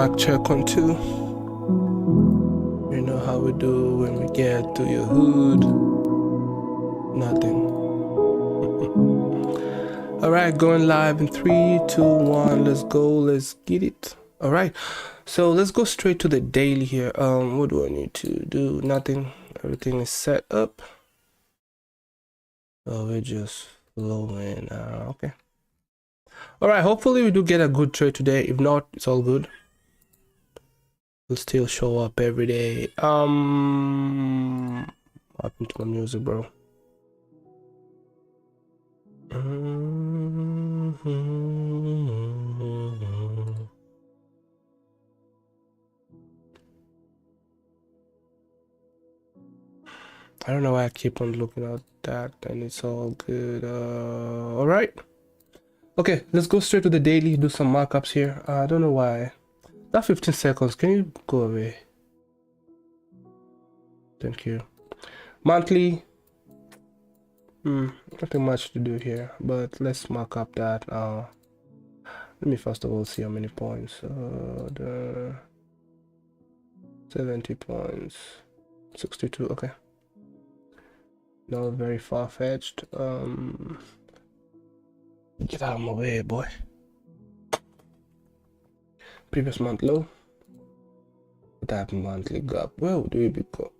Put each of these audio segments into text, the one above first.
Mic check on 2. You know how we do when we get to your hood. Nothing. All right, going live in 3, 2, 1. Let's go. Let's get it. All right. So let's go straight to the daily here. What do I need to do? Nothing. Everything is set up. Oh, we're just flowing. Okay. All right. Hopefully we do get a good trade today. If not, it's all good. Will still show up every day. What happened to my music, bro? I don't know why I keep on looking at that, and it's all good. All right. Okay, let's go straight to the daily. Do some markups here. I don't know why. That 15 seconds. Can you go away? Thank you. Monthly. Nothing much to do here, but let's mark up that. Let me first of all see how many points. The 70 points, 62. Okay. Not very far-fetched. Get out of my way, boy. Previous month low. That monthly gap. Where do we be caught?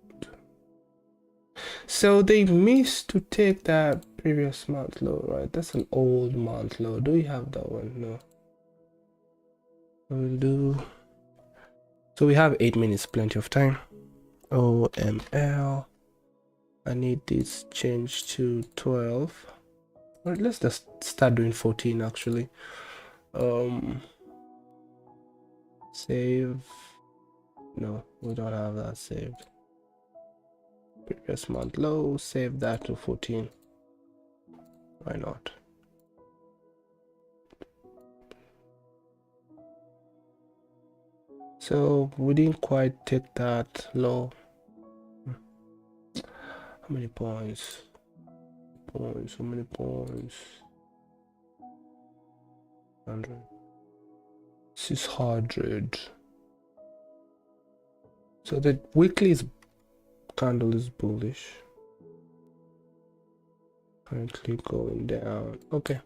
So they missed to take that previous month low, right? That's an old month low. Do we have that one? No. We'll do. So we have 8 minutes, plenty of time. OML. I need this change to 12. All right, let's just start doing 14 actually. Save. No, we don't have that saved. Previous month low, save that to 14. Why not? So we didn't quite take that low. How many points? How many points? 100. 600. So the weekly candle is bullish. Currently going down. Okay.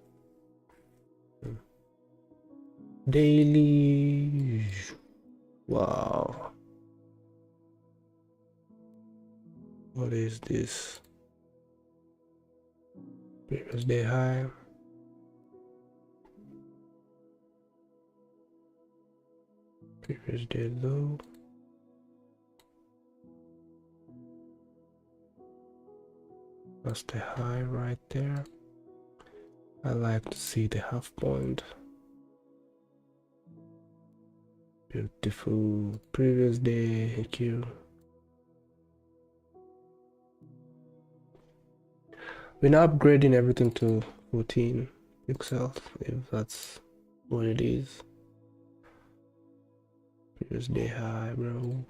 Daily. Wow. What is this? Previous day high. Previous day low. That's the high right there. I like to see the half point. Beautiful. Previous day, thank you. We're now upgrading everything to 14 pixels, if that's what it is. Previous day high, bro.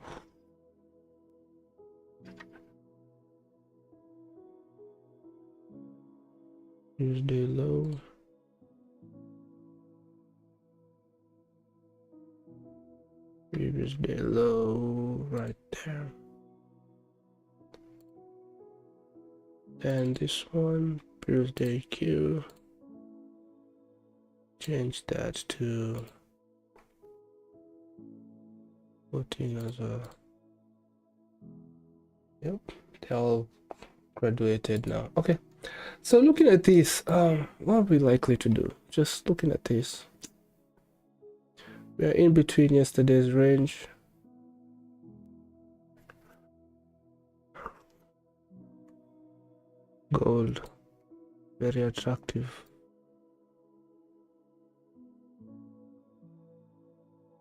Tuesday low. Previous day low right there. And this one, previous day Q. Change that to 14 as well. Yep, they're all graduated now. Okay, so looking at this, what are we likely to do? Just looking at this, we are in between yesterday's range. Gold, very attractive.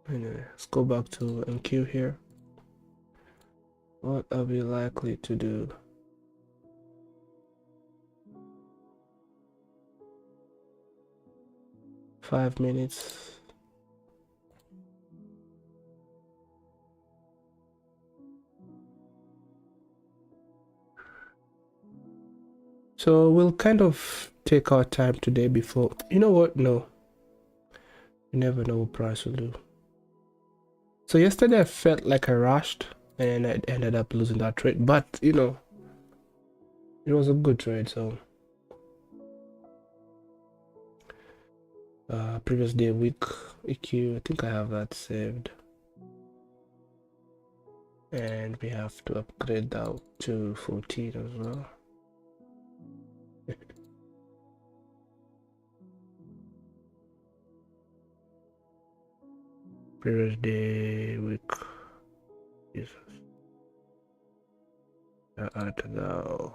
Anyway, let's go back to NQ here. What are we likely to do? Five minutes. So we'll kind of take our time today before, you know what? No, you never know what price will do. So yesterday I felt like I rushed and I ended up losing that trade, but you know, it was a good trade. So previous day week EQ, I think I have that saved, and we have to upgrade that to 14 as well. Previous day week, Jesus, add now.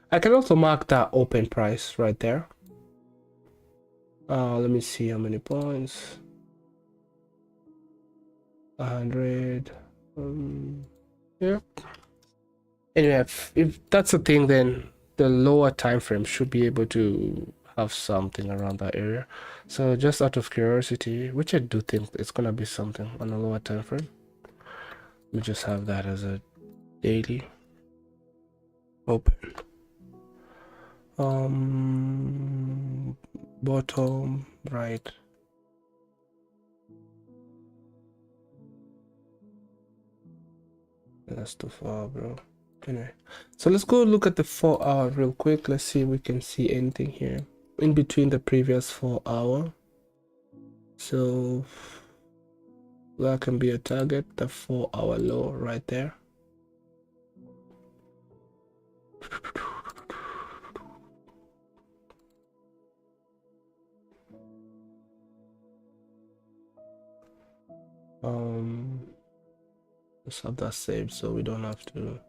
I can also mark that open price right there. Let me see how many points. 100. Yeah. Anyway, if that's a thing, then the lower time frame should be able to have something around that area. So just out of curiosity, which I do think it's gonna be something on a lower time frame. We just have that as a daily open. Bottom right. That's too far, bro. Anyway, so let's go look at the 4 hour real quick. Let's see if we can see anything here in between the previous 4 hour. So that can be a target, the 4 hour low right there. Let's have that saved so we don't have to.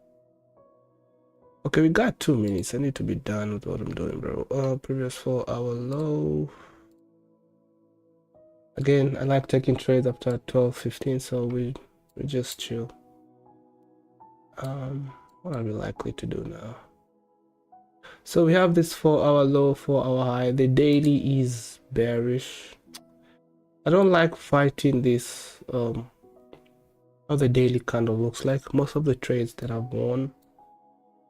Okay, we got 2 minutes. I need to be done with what I'm doing, bro. Previous 4 hour low. Again, I like taking trades after 12:15, so we just chill. What are we likely to do now? So we have this 4 hour low, 4 hour high. The daily is bearish. I don't like fighting this how the daily candle looks like. Most of the trades that I've won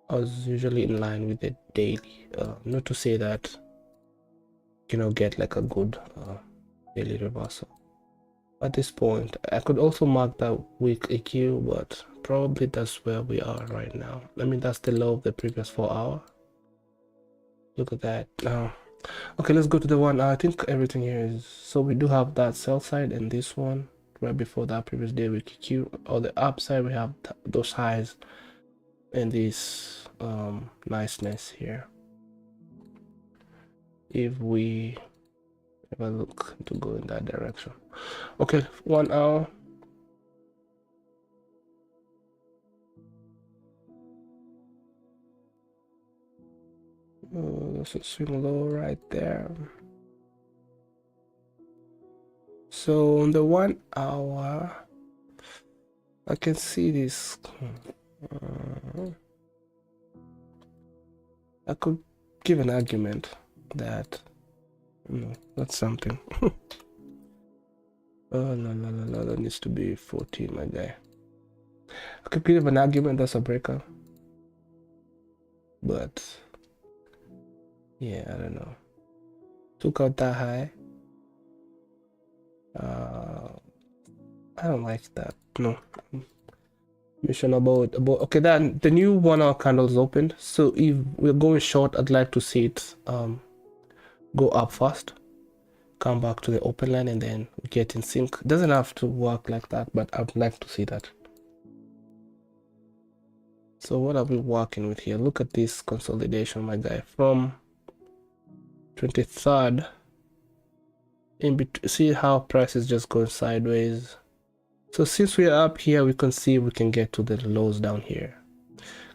was usually in line with the daily. Not to say that you know get like a good daily reversal. At this point, I could also mark that week EQ, but probably that's where we are right now. I mean, that's the low of the previous 4 hour. Look at that. Okay, let's go to the 1 hour. I think everything here is, so we do have that sell side and this one right before that previous day week EQ. On the upside, we have those highs and this niceness here. If we have a look to go in that direction. Okay, 1 hour. That's a swing low right there. So on the 1 hour, I can see this. I could give an argument that that's something. Oh no, that needs to be 14, my guy. I could give an argument that's a breaker. but yeah, I don't know. Took out that high. I don't like that. No. Mission about okay, then the new 1 hour candle is opened. So if we're going short, I'd like to see it go up first, come back to the open line, and then get in sync. It doesn't have to work like that, but I'd like to see that. So what are we working with here? Look at this consolidation, my guy, from 23rd in between. See how price is just going sideways. So since we're up here, we can see we can get to the lows down here.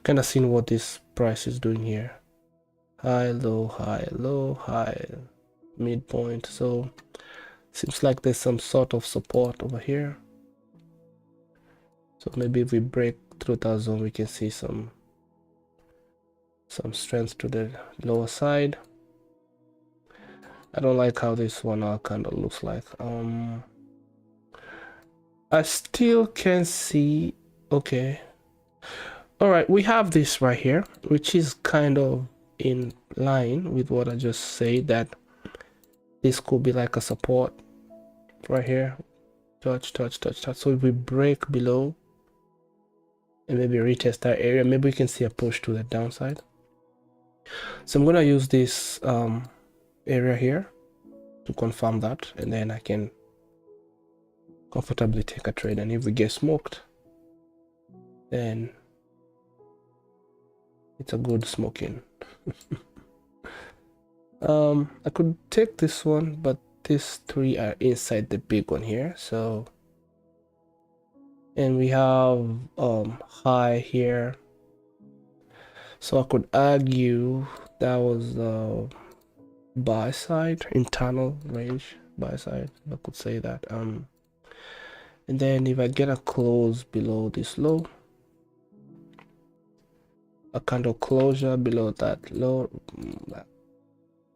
Kind of seeing what this price is doing here. High, low, high, low, high, midpoint. So seems like there's some sort of support over here. So maybe if we break through that zone, we can see some strength to the lower side. I don't like how this 1 hour candle looks like. I still can see, okay. All right, we have this right here, which is kind of in line with what I just said, that this could be like a support right here. Touch. So if we break below and maybe retest that area, maybe we can see a push to the downside. So I'm going to use this area here to confirm that, and then I can comfortably take a trade. And if we get smoked, then it's a good smoking. I could take this one, but these three are inside the big one here. So, and we have high here, so I could argue that was the buy side, internal range buy side, I could say that. And then if I get a close below this low, a candle closure below that low, that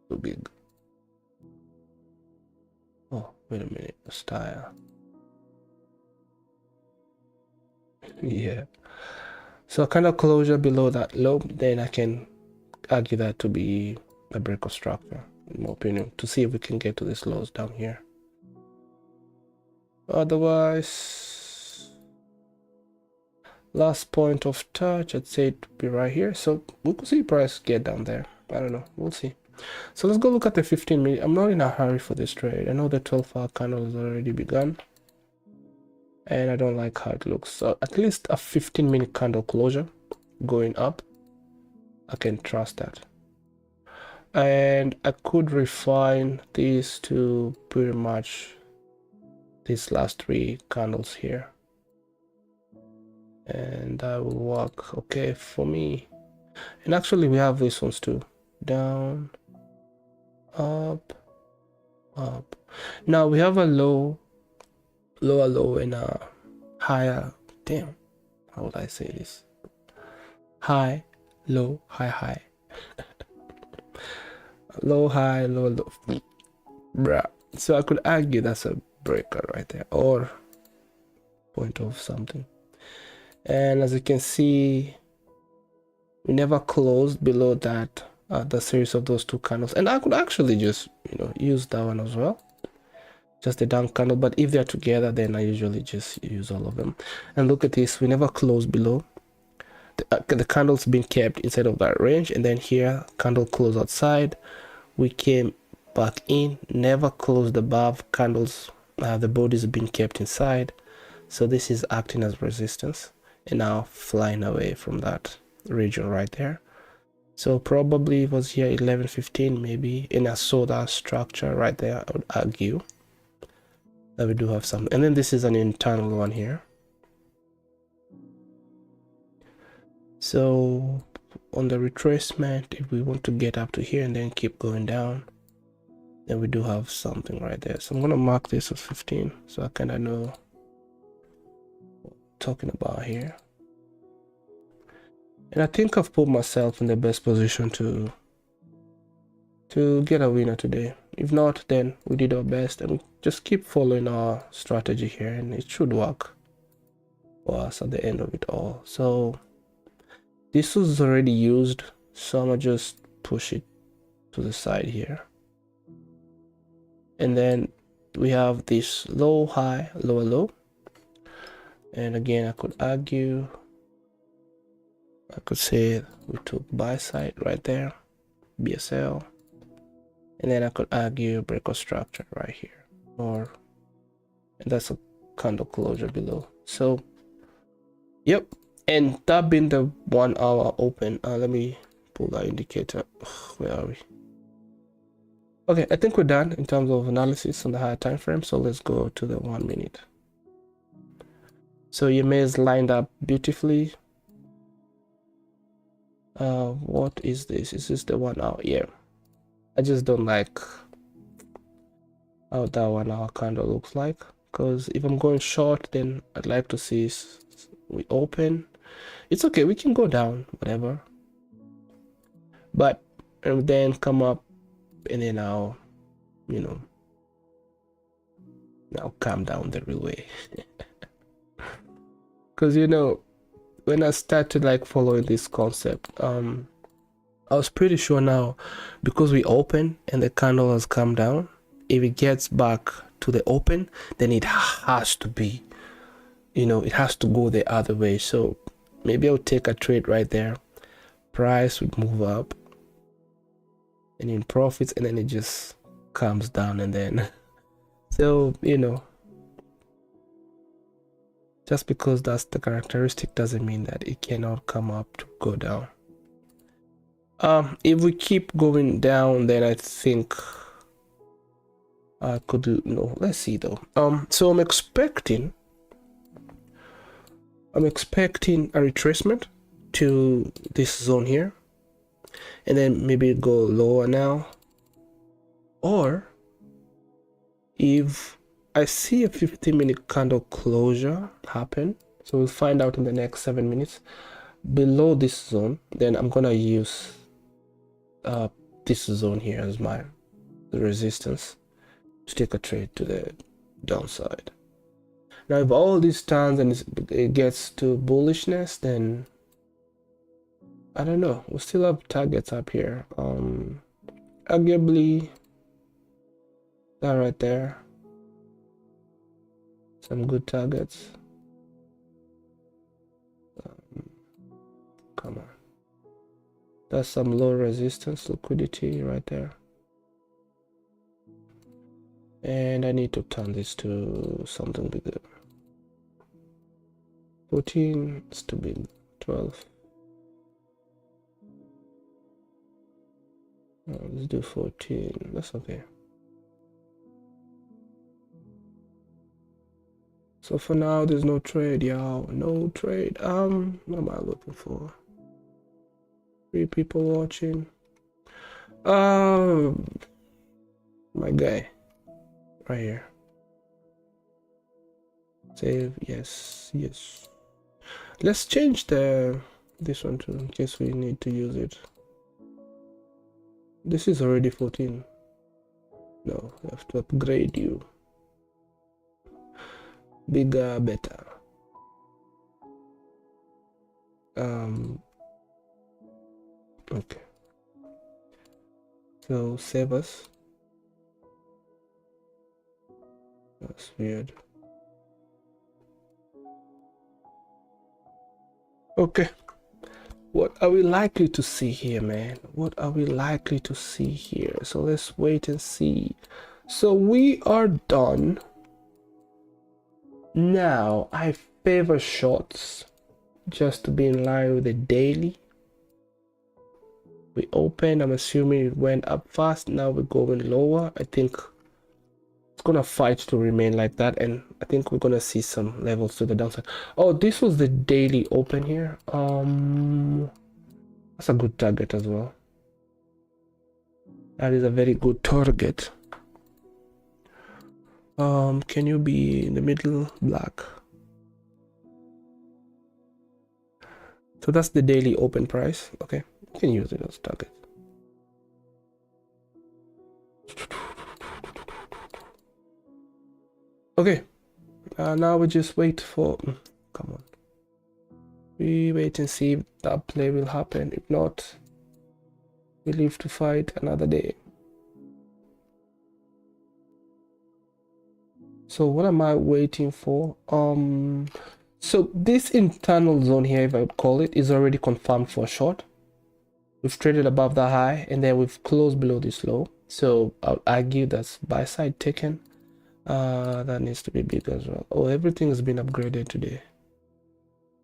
too big. Oh, wait a minute, style. Yeah. So a candle closure below that low, then I can argue that to be a break of structure, in my opinion, to see if we can get to these lows down here. Otherwise, last point of touch, I'd say it would be right here. So we could see price get down there. I don't know, we'll see. So let's go look at the 15 minute. I'm not in a hurry for this trade. I know the 12-hour candle has already begun, and I don't like how it looks. So at least a 15-minute candle closure going up, I can trust that. And I could refine these to pretty much these last 3 candles here, and that will work okay for me. And actually we have these ones too, down, up, up. Now we have a lower low and a higher, damn, how would I say this, high, low, high, high. Low, high, low, low, bruh. So I could argue that's a breaker right there, or point of something. And as you can see, we never closed below that the series of those 2 candles. And I could actually just, you know, use that one as well, just the down candle. But if they're together, then I usually just use all of them. And look at this, we never closed below. The candle's been kept inside of that range, and then here candle closed outside, we came back in, never closed above, candles, the body's been kept inside. So this is acting as resistance, and now flying away from that region right there. So probably it was here 11:15 maybe, and I saw that structure right there. I would argue that we do have some. And then this is an internal one here. So on the retracement, if we want to get up to here and then keep going down, then we do have something right there. So I'm going to mark this as 15, so I kind of know what I'm talking about here. And I think I've put myself in the best position to get a winner today. If not, then we did our best, and we just keep following our strategy here, and it should work for us at the end of it all. So this was already used So I'm gonna just push it to the side here, and then we have this low, high, lower, low. And again, I could argue, I could say we took buy side right there, BSL, and then I could argue breakout structure right here, and that's a candle closure below. So yep, and that being the 1 hour open. Let me pull that indicator. Where are we? Okay, I think we're done in terms of analysis on the higher time frame. So let's go to the 1 minute. So your maze lined up beautifully. What is this? Is this the 1 hour? Yeah, I just don't like how that 1 hour candle looks like, because if I'm going short, then I'd like to see we open. It's okay, we can go down, whatever, but and then come up, and then I'll, you know, I'll calm down the real way. Because you know, when I started like following this concept, I was pretty sure now, because we open and the candle has come down, if it gets back to the open, then it has to be, you know, it has to go the other way. So maybe I'll take a trade right there, price would move up and in profits, and then it just comes down, and then so, you know, just because that's the characteristic doesn't mean that it cannot come up to go down. If we keep going down, then I think I could do, no, let's see though. So I'm expecting a retracement to this zone here, and then maybe go lower now, or if I see a 15-minute candle closure happen, so we'll find out in the next 7 minutes, below this zone, then I'm gonna use this zone here as the resistance to take a trade to the downside. Now if all this turns and it gets to bullishness, then I don't know, we'll still have targets up here. Arguably that right there, some good targets. Come on, that's some low resistance liquidity right there, and I need to turn this to something bigger. 14 is too big. 12. Let's do 14. That's okay. So for now, there's no trade, y'all. No trade. What am I looking for? 3 people watching. My guy, right here. Save. Yes. Yes. Let's change this one too, in case we need to use it. This is already 14. No, we have to upgrade you. Bigger, better. Okay. So save us. That's weird. Okay. What are we likely to see here, man? What are we likely to see here? So let's wait and see. So we are done. Now I favor shorts just to be in line with the daily. We opened, I'm assuming it went up fast. Now we're going lower. I think it's gonna fight to remain like that, and I think we're gonna see some levels to the downside. Oh, this was the daily open here. That's a good target as well. That is a very good target. Can you be in the middle? Black. So that's the daily open price. Okay, you can use it as target. Okay, now we just wait for, come on, we wait and see if that play will happen. If not, We live to fight another day. So what am I waiting for? So this internal zone here, if I would call it, is already confirmed for a short. We've traded above the high and then we've closed below this low. So I'll argue that's buy side taken. That needs to be big as well. Oh, everything has been upgraded today.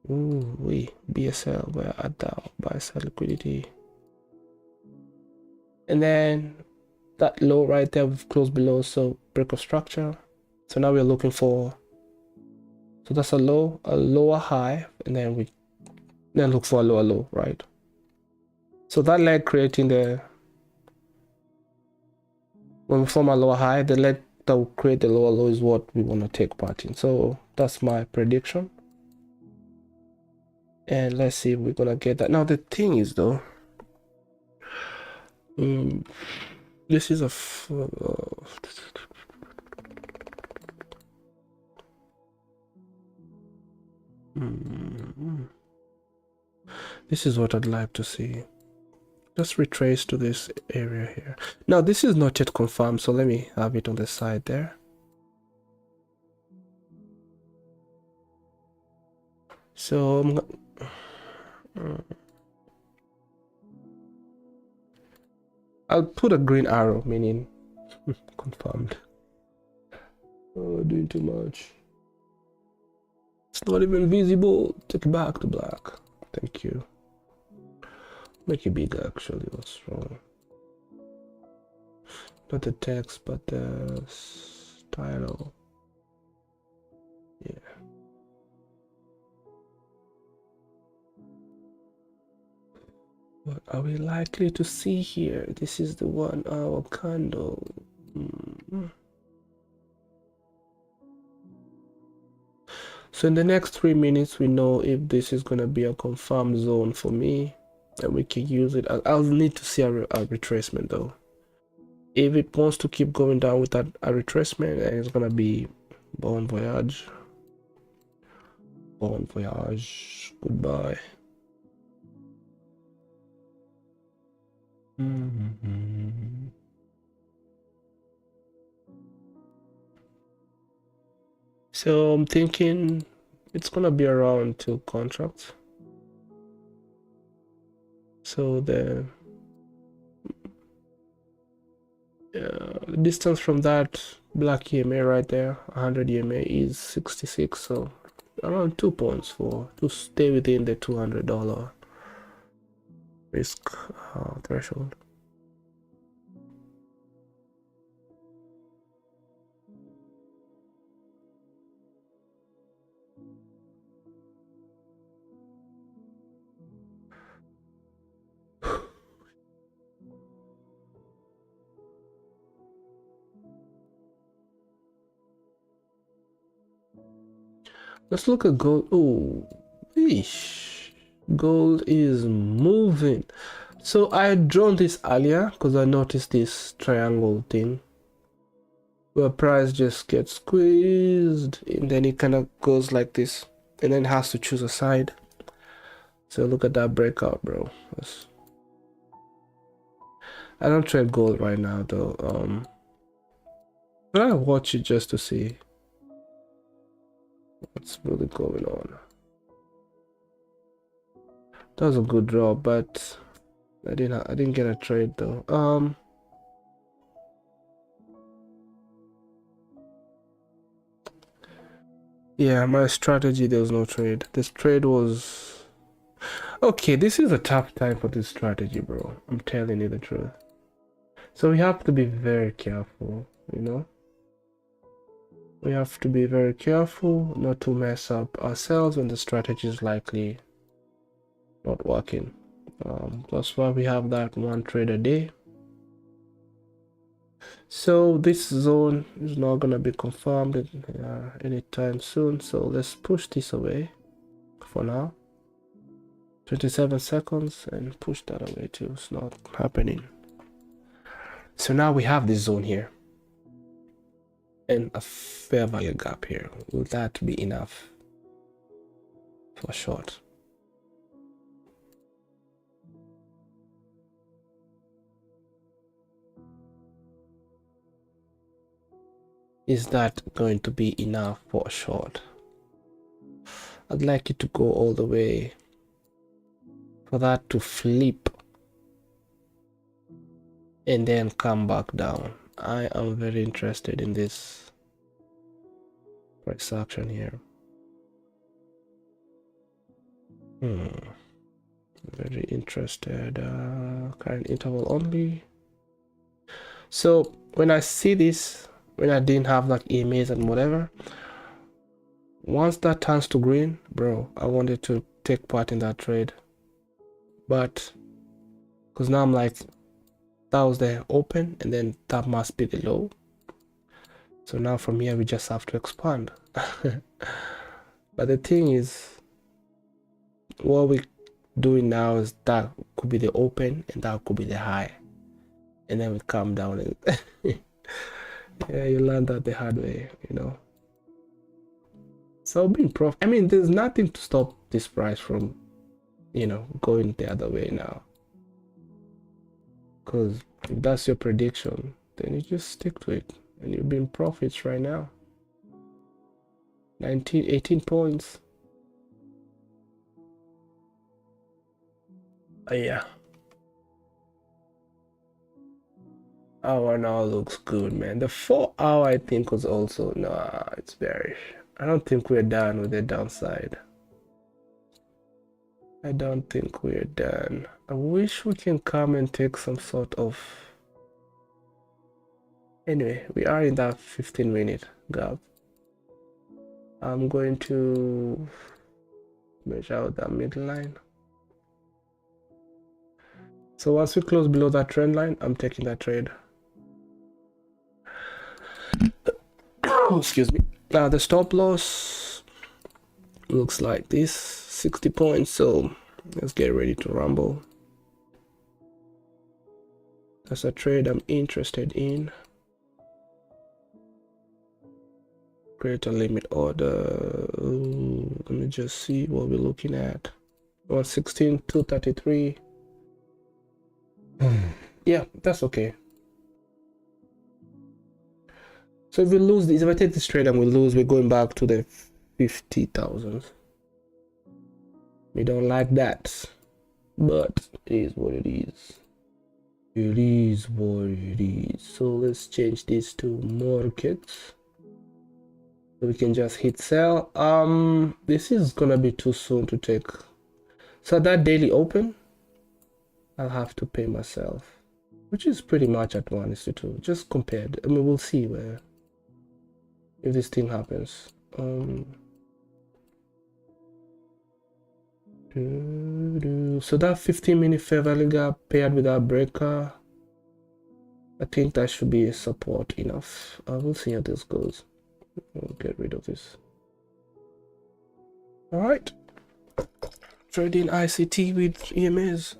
Ooh, BSL, we're at the buy side liquidity. And then that low right there, we've closed below, so break of structure. So now we're looking for, so that's a low, a lower high, and then we then look for a lower low, right? So that leg creating the, when we form a lower high, the leg that will create the lower low is what we want to take part in. So that's my prediction. And let's see if we're gonna get that. Now the thing is though, this is a this is what I'd like to see. Just retrace to this area here. Now this is not yet confirmed, so let me have it on the side there. So I'll put a green arrow, meaning confirmed. Oh, doing too much. It's not even visible. Take it back to black. Thank you. Make it big actually. What's wrong? Not the text, but the title. Yeah. What are we likely to see here? This is the 1 hour candle. So in the next 3 minutes, we know if this is going to be a confirmed zone for me, and we can use it. I'll need to see a retracement though. If it wants to keep going down with that a retracement, it's going to be bon voyage. Bon voyage. Goodbye. So I'm thinking it's gonna be around 2 contracts. So the distance from that black EMA right there, 100 EMA, is 66. So around 2 points to stay within the $200 risk threshold. Let's look at gold. Oh, gold is moving. So I had drawn this earlier because I noticed this triangle thing where price just gets squeezed and then it kind of goes like this and then it has to choose a side. So look at that breakout, bro. I don't trade gold right now though. But I watch it just to see what's really going on. That was a good draw, but I didn't get a trade though. Yeah, my strategy, there was no trade. This trade was okay. This is a tough time for this strategy, bro. I'm telling you the truth. So we have to be very careful, you know. We have to be very careful not to mess up ourselves when the strategy is likely not working. That's why we have that 1 trade a day. So this zone is not gonna be confirmed anytime soon. So let's push this away for now. 27 seconds and push that away too. It's not happening. So now we have this zone here and a fair value gap here. Will that be enough for short? Is that going to be enough for a short? I'd like it to go all the way for that to flip and then come back down. I am very interested in this price action here. Very interested. Current interval only. So when I see this, when I didn't have like EMAs and whatever, once that turns to green, bro, I wanted to take part in that trade, but because now I'm like, that was the open and then that must be the low. So now from here we just have to expand. But the thing is, what we're doing now is that could be the open and that could be the high, and then we come down and yeah, you learn that the hard way, you know. So being I mean, there's nothing to stop this price from, you know, going the other way now, because if that's your prediction, then you just stick to it and you'll be in profits right now. 18 points. Yeah. Hour now looks good, man. The 4 hour I think was also, nah, it's bearish. I don't think we're done with the downside. I don't think we're done. I wish we can come and take some sort of, anyway, we are in that 15-minute gap. I'm going to measure out that midline. So once we close below that trend line, I'm taking that trade. Oh, excuse me. Now the stop loss looks like this, 60 points. So let's get ready to rumble. That's a trade I'm interested in. Create a limit order. Ooh, let me just see what we're looking at. 116, 233. Yeah, that's okay. So if we lose this, if I take this trade and we lose, we're going back to the 50,000. We don't like that, but it is what it is. It is what it is. So let's change this to markets. So we can just hit sell. This is gonna be too soon to take. So that daily open, I'll have to pay myself, which is pretty much at 1:2. Just compared. I mean, we'll see where, if this thing happens. So that 15-minute fair value gap paired with our breaker, I think that should be a support enough. We'll see how this goes. We'll get rid of this. All right, trading ICT with EMAs.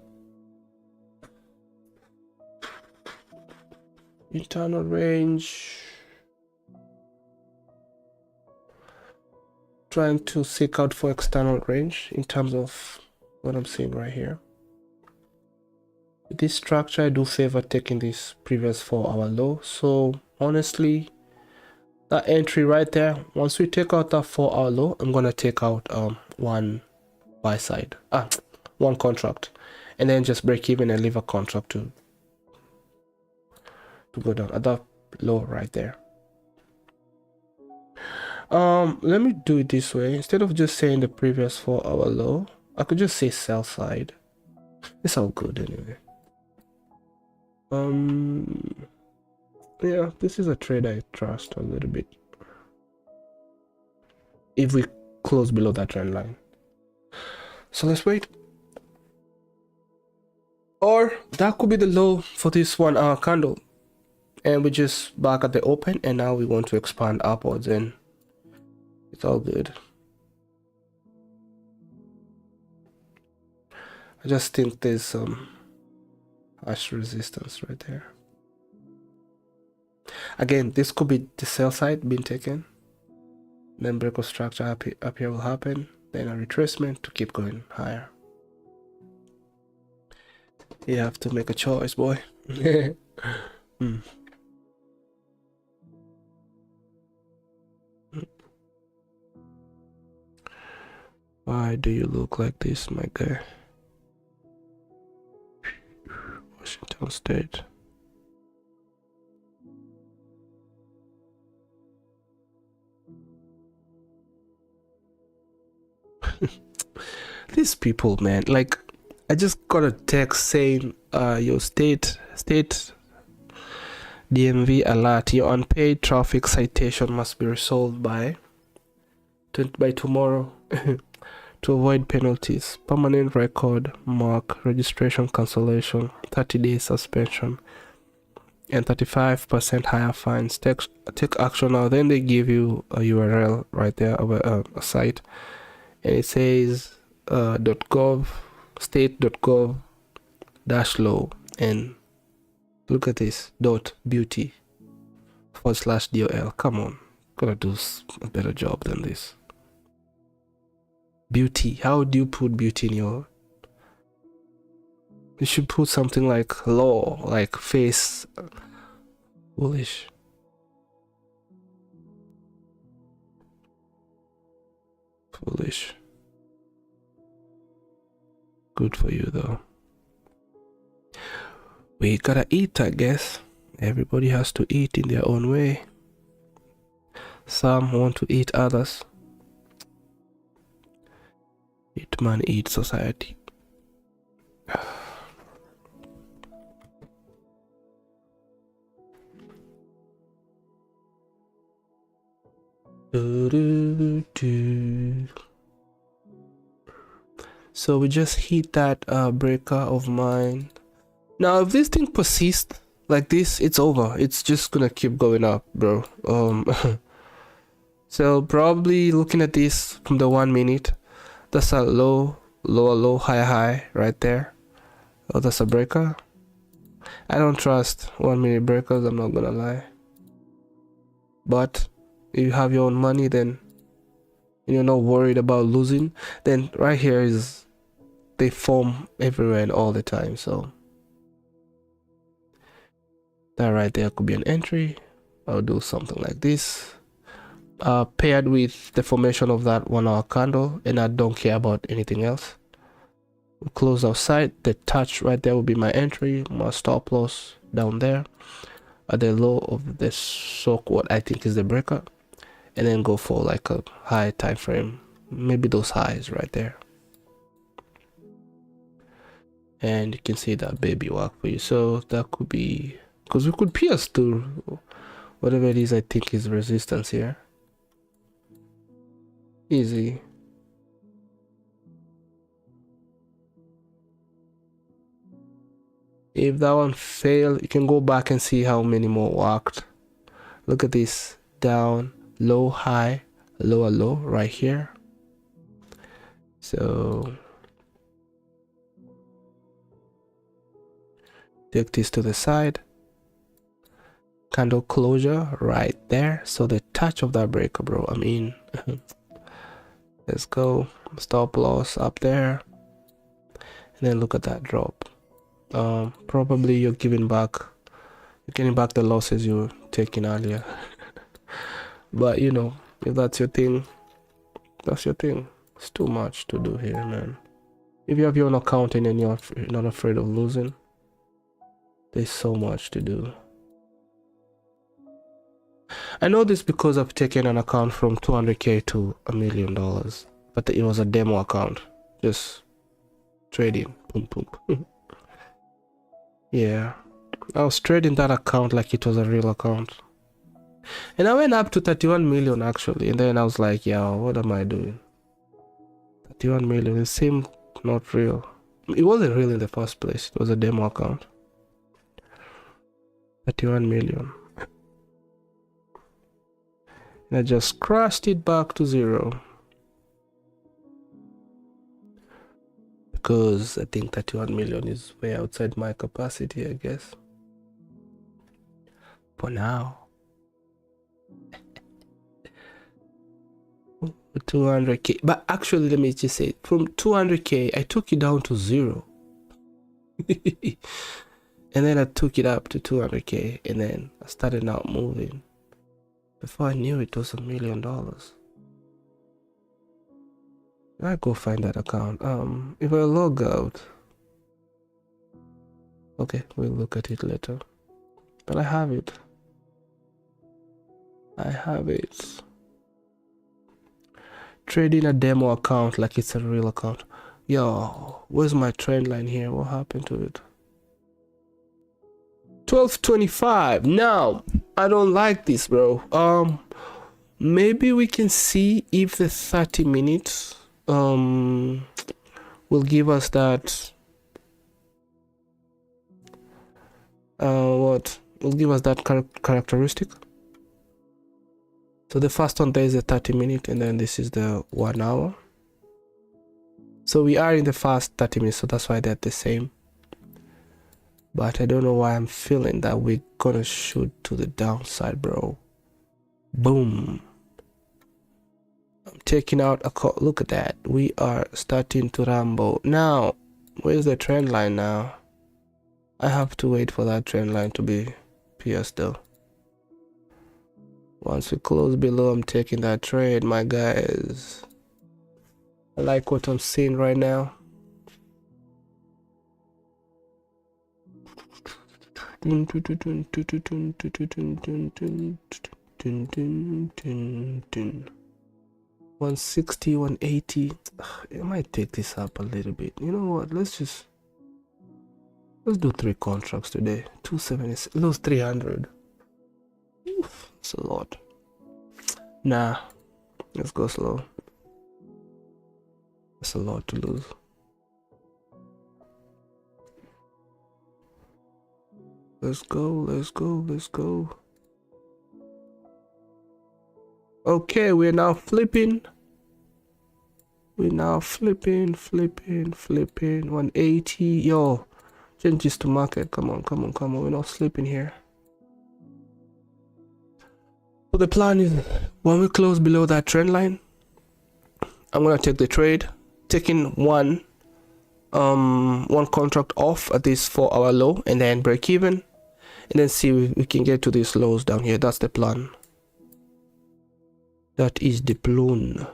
Internal range. Trying to seek out for external range in terms of what I'm seeing right here. This structure, I do favor taking this previous 4-hour low. So honestly, that entry right there, once we take out that 4-hour low, I'm gonna take out one buy side, one contract, and then just break even and leave a contract to go down at that low right there. Let me do it this way. Instead of just saying the previous 4-hour low, I could just say sell side. It's all good anyway. Yeah, this is a trade I trust a little bit. If we close below that trend line. So let's wait. Or that could be the low for this 1-hour candle. And we're just back at the open, and now we want to expand upwards, and it's all good. I just think there's some harsh resistance right there. Again, this could be the sell side being taken. Then break of structure up here will happen. Then a retracement to keep going higher. You have to make a choice, boy. Why do you look like this, my guy? Washington State. These people, man, like, I just got a text saying your state DMV alert, your unpaid traffic citation must be resolved by tomorrow to avoid penalties. Permanent record mark, registration cancellation, 30-day suspension, and 35% higher fines. Take action now. Then they give you a URL right there, a site, and it says .gov, state.gov-law, and look at this, .beauty/DOL. Come on, gotta do a better job than this. Beauty, how do you put beauty in your... You should put something like law, like face. Foolish. Foolish. Good for you though. We gotta eat, I guess. Everybody has to eat in their own way. Some want to eat others. Eat man, eat society. So we just hit that breaker of mine. Now if this thing persists like this, it's over. It's just gonna keep going up, bro. So probably looking at this from the 1 minute, that's a low, high right there. Oh, that's a breaker. I don't trust 1 minute breakers, I'm not gonna lie. But if you have your own money, then you're not worried about losing, then right here is, they form everywhere and all the time. So that right there could be an entry. I'll do something like this, paired with the formation of that 1 hour candle, and I don't care about anything else. We'll close outside. The touch right there will be my entry, my stop loss down there at the low of the soak, what I think is the breaker, and then go for like a high time frame, maybe those highs right there, and you can see that baby work for you. So that could be, because we could pierce to whatever it is I think is resistance here. Easy. If that one failed, you can go back and see how many more worked. Look at this, down, low, high, lower low right here. So take this to the side, candle closure right there. So the touch of that breaker, bro, I mean, let's go, stop loss up there, and then look at that drop. Probably you're getting back the losses you were taking earlier. But you know, if that's your thing, that's your thing. It's too much to do here, man. If you have your own account and you're not afraid of losing, there's so much to do. I know this because I've taken an account from 200k to $1 million, but it was a demo account, just trading. Boom, boom. Yeah, I was trading that account like it was a real account, and I went up to 31 million actually, and then I was like, yeah, what am I doing? 31 million, it seemed not real. It wasn't real in the first place, it was a demo account. 31 million. And I just crashed it back to zero, because I think 31 million is way outside my capacity, I guess, for now. 200k, but actually let me just say, from 200k I took it down to zero. And then I took it up to 200k, and then I started not moving. Before I knew it was $1 million. I go find that account. If I log out, okay, we'll look at it later. But I have it. I have it. Trading a demo account like it's a real account. Yo, where's my trend line here? What happened to it? 1225. Now, I don't like this, bro. Maybe we can see if the 30 minutes will give us that what will give us that characteristic. So the first one there is a 30 minute, and then this is the 1 hour. So we are in the first 30 minutes, so that's why they're the same. But I don't know why I'm feeling that we're gonna shoot to the downside, bro. Boom. I'm taking out a call. Look at that. We are starting to ramble. Now, where's the trend line now? I have to wait for that trend line to be pierced though. Once we close below, I'm taking that trade, my guys. I like what I'm seeing right now. One 160, 180. It might take this up a little bit. You know what? Let's do 3 contracts today. 270. Lose 300. Oof, that's a lot. Nah, let's go slow. That's a lot to lose. Let's go, let's go, let's go. Okay, we're now flipping. We're now flipping. 180. Yo, changes to market. Come on. We're not slipping here. So the plan is when we close below that trend line, I'm gonna take the trade, taking one contract off at this 4-hour low, and then break even, and then see if we can get to these lows down here. That's the plan. That is the plan.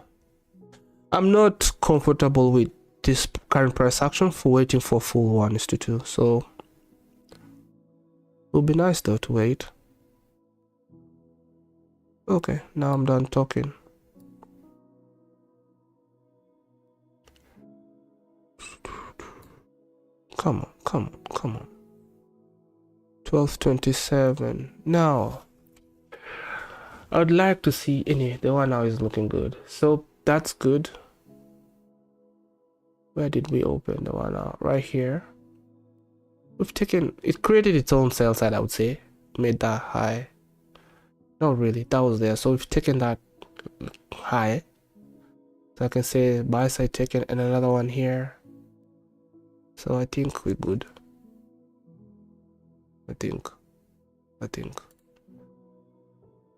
I'm not comfortable with this current price action for waiting for full 1:2, so it would be nice though to wait. Okay, now I'm done talking. Come on. 1227. Now I'd like to see the 1 hour is looking good, so that's good. Where did we open the 1 hour? Right here. We've taken it, created its own sell side, I would say. Made that high. Not really, that was there, so we've taken that high, so I can say buy side taken, and another one here. So I think we're good. I think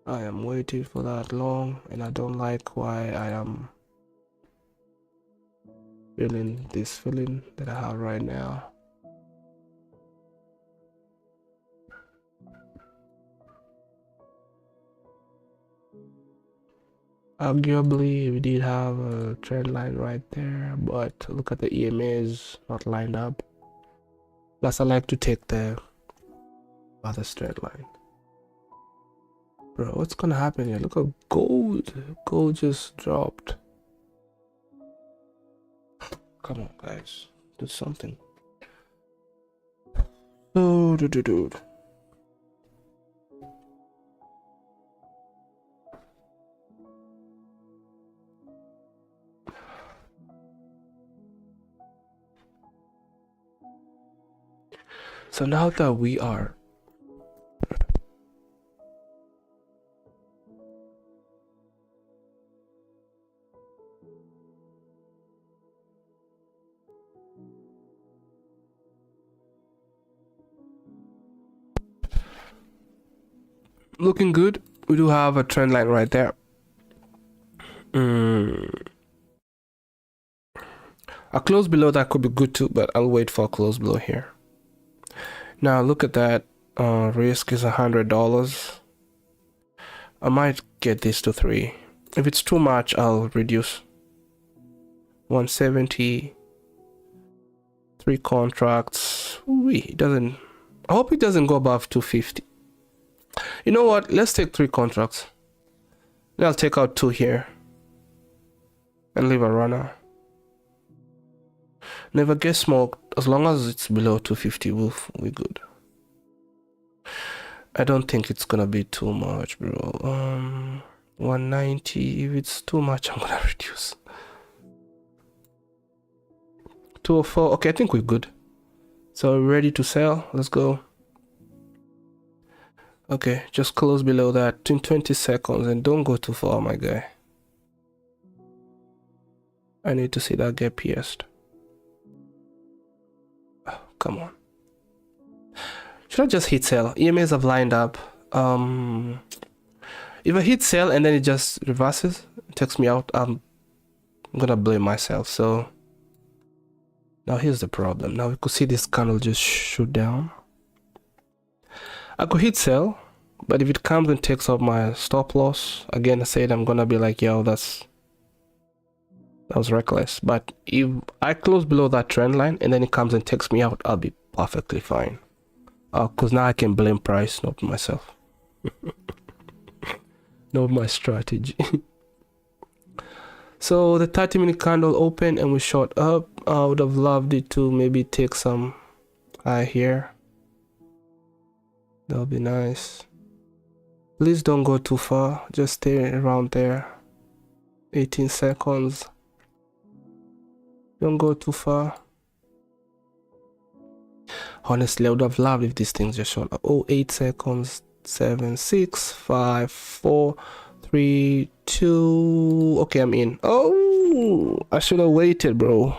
I am waiting for that long, and I don't like why I am feeling this feeling that I have right now. Arguably, we did have a trend line right there, but look at the EMAs not lined up. Plus, I like to take the other trend line. Bro, what's gonna happen here? Look at gold. Gold just dropped. Come on, guys, do something. Oh, dude. So now that we are looking good, we do have a trend line right there. A close below that could be good too, but I'll wait for a close below here. Now look at that. Risk is $100. I might get this to 3. If it's too much, I'll reduce. 170, 3 contracts. Ooh, it doesn't, I hope it doesn't go above 250. You know what, let's take 3 contracts. Then I'll take out 2 here and leave a runner. Never get smoked. As long as it's below 250, we're good. I don't think it's gonna be too much, bro. 190. If it's too much, I'm gonna reduce. 204. Okay, I think we're good. So we're ready to sell. Let's go. Okay, just close below that in 20 seconds and don't go too far, my guy. I need to see that get pierced. Oh, come on. Should I just hit sell? EMAs have lined up. If I hit sell and then it just reverses, it takes me out, I'm gonna blame myself. So now here's the problem. Now we could see this candle just shoot down. I could hit sell, but if it comes and takes off my stop loss, again I said I'm gonna be like, yo, that was reckless. But if I close below that trend line and then it comes and takes me out, I'll be perfectly fine. Because now I can blame price, not myself. Not my strategy. So the 30-minute candle open and we shot up. I would have loved it to maybe take some high here. That would be nice. Please don't go too far. Just stay around there. 18 seconds. Don't go too far. Honestly, I would have loved if these things just shot up. Oh, 8 seconds. 7, 6, 5, 4, 3, 2. Okay, I'm in. Oh, I should have waited, bro.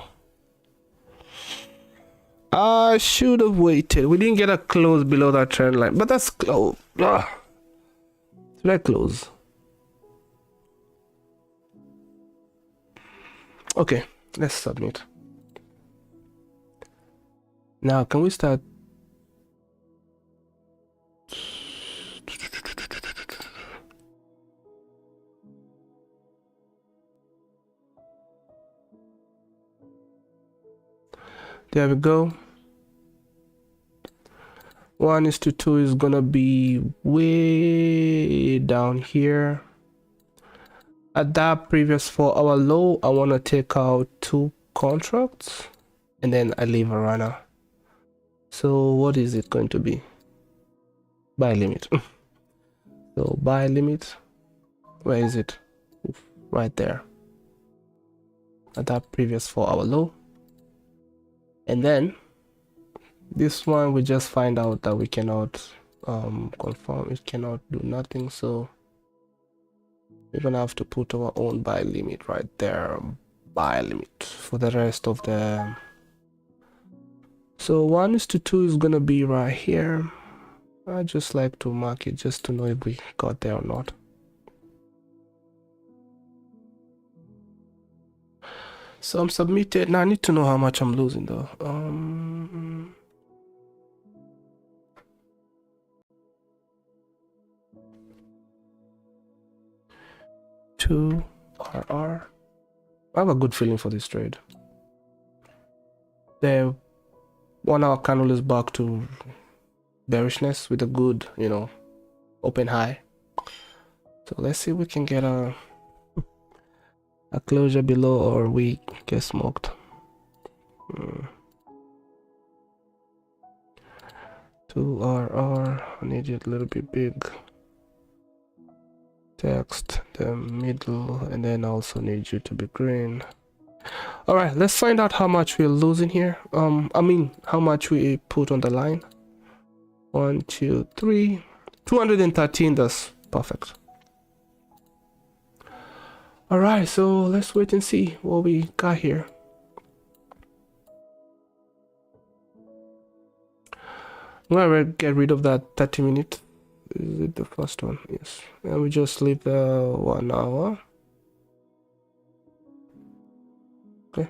I should have waited. We didn't get a close below that trend line, but that's close. Should I close? Okay, let's submit. Now, can we start? There we go. 1:2 is gonna be way down here. At that previous 4-hour low, I want to take out 2 contracts and then I leave a runner. So what is it going to be? Buy limit. So buy limit, where is it? Oof, right there at that previous 4-hour low. And then this one we just find out that we cannot confirm, it cannot do nothing, so we're gonna have to put our own buy limit right there. Buy limit for the rest of the, so 1:2 is gonna be right here. I just like to mark it just to know if we got there or not. So I'm submitted. Now I need to know how much I'm losing though. 2 RR. I have a good feeling for this trade. The 1-hour candle is back to bearishness with a good, you know, open high. So let's see if we can get a closure below or we get smoked. 2 RR. I need it a little bit big. Text the middle, and then I also need you to be green. All right, let's find out how much we're losing here. I mean how much we put on the line. 1, 2, 3, 213. That's perfect. All right, so let's wait and see what we got here. I'm gonna get rid of that 30-minute. Is it the first one? Yes. And we just leave the 1 hour. Okay.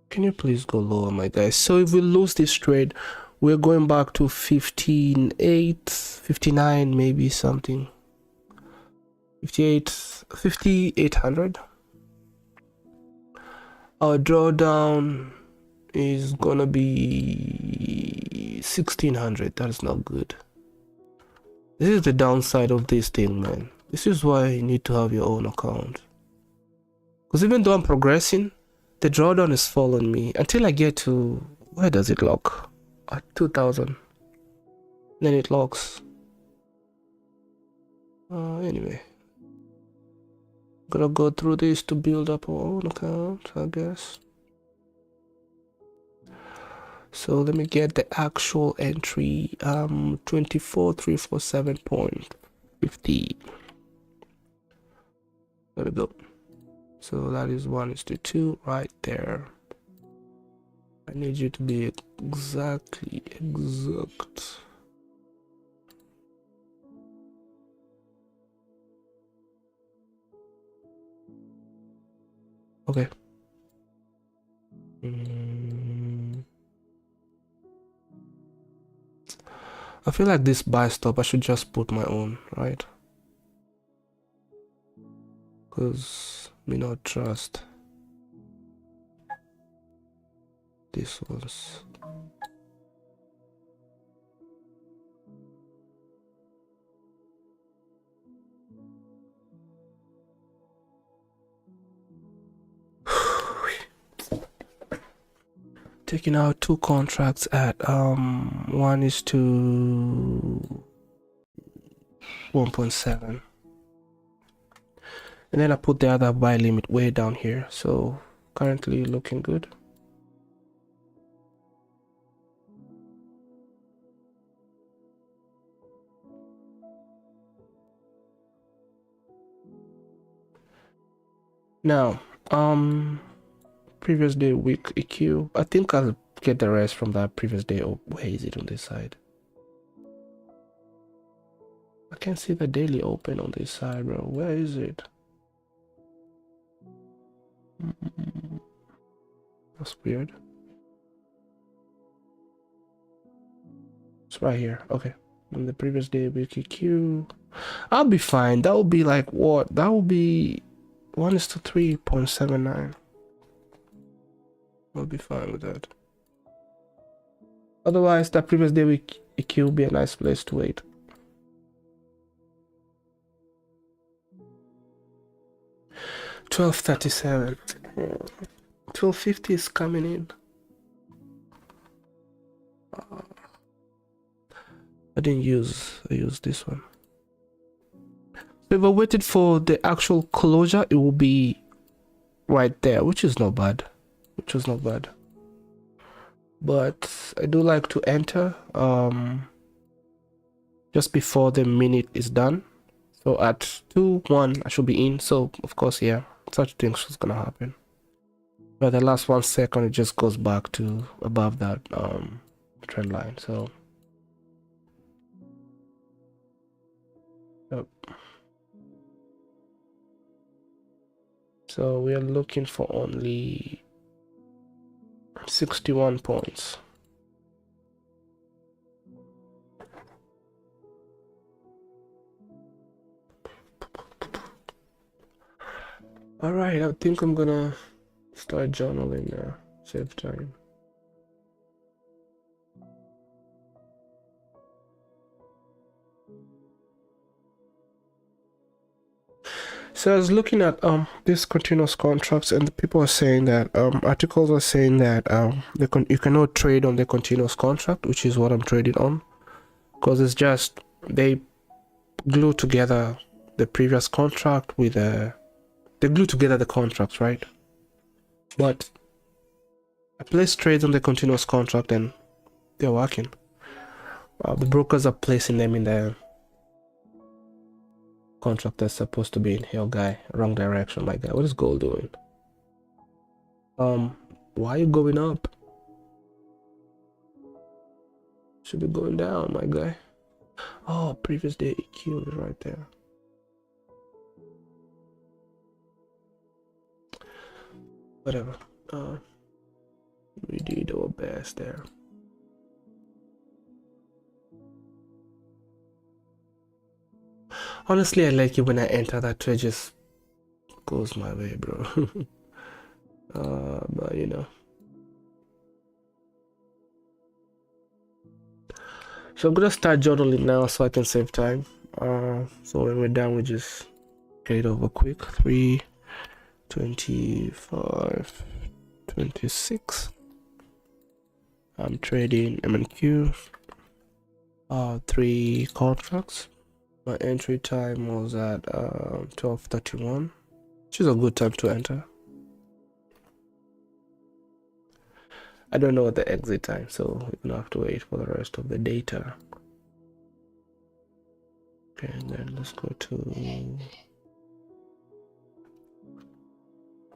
Can you please go lower, my guys? So if we lose this trade, we're going back to 15.8, 59, maybe something. 5,800. Our drawdown is gonna be 1,600. That is not good. This is the downside of this thing, man. This is why you need to have your own account. Because even though I'm progressing, the drawdown is following me until I get to, where does it lock? At 2,000. Then it locks. Anyway. Gotta go through this to build up our own account, I guess. So let me get the actual entry. 24,347.50. There we go. So that is 1:2 right there. I need you to be exact. Okay. I feel like this buy stop, I should just put my own, right? Because me not trust these ones. Taking out 2 contracts at 1:1.7, and then I put the other buy limit way down here, so currently looking good. Now previous day week EQ, I think I'll get the rest from that previous day. Oh, where is it on this side? I can't see the daily open on this side, bro. Where is it? That's weird. It's right here. Okay. On the previous day week EQ, I'll be fine. That will be like what? That will be 1:3.79. I'll be fine with that. Otherwise, that previous day week EQ will be a nice place to wait. $12.37. 12.50 is coming in. I used this one. So if I waited for the actual closure, it will be right there, which is not bad. But I do like to enter just before the minute is done. So at 2:1 I should be in. So of course, yeah, such things is gonna happen. But the last 1 second, it just goes back to above that trend line. So yep. So we are looking for only 61 points. All right, I think I'm gonna start journaling now. Save time. So I was looking at these continuous contracts, and the people are saying that articles are saying that you cannot trade on the continuous contract, which is what I'm trading on, because it's just they glue together the previous contract with they glue together the contracts, right? But I place trades on the continuous contract and they're working. The brokers are placing them in the contract that's supposed to be in here, guy. Wrong direction, my guy. What is gold doing? Why are you going up? Should be going down, my guy. Oh, previous day EQ is right there. Whatever. We did our best there. Honestly, I like it when I enter that trade just goes my way, bro. But you know. So I'm gonna start journaling now so I can save time. So when we're done, we just get it over quick. 3, 25, 26. I'm trading MNQ. 3 contracts. My entry time was at 12:31, which is a good time to enter. I don't know the exit time, so we're gonna have to wait for the rest of the data. Okay, and then let's go to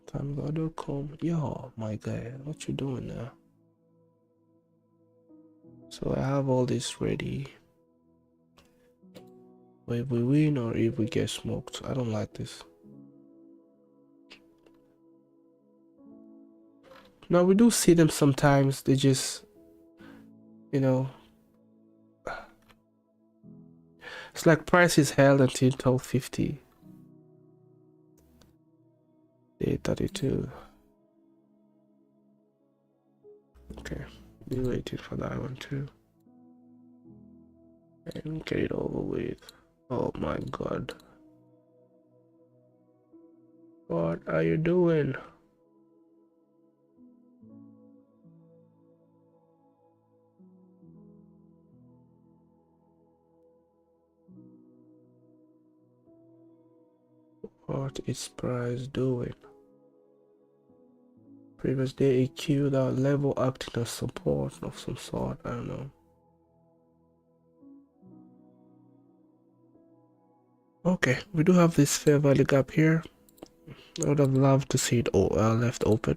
Tango.com. Yo, my guy, what you doing now? So I have all this ready. If we win or if we get smoked, I don't like this. Now we do see them sometimes. They just, you know, it's like price is held until 12:50. Day 32. Okay, be waiting for that one too. And get it over with. Oh my god. What are you doing? What is price doing? Previous day EQ, that level acting as support of some sort. I don't know. Okay, we do have this fair value gap here. I would have loved to see it left open.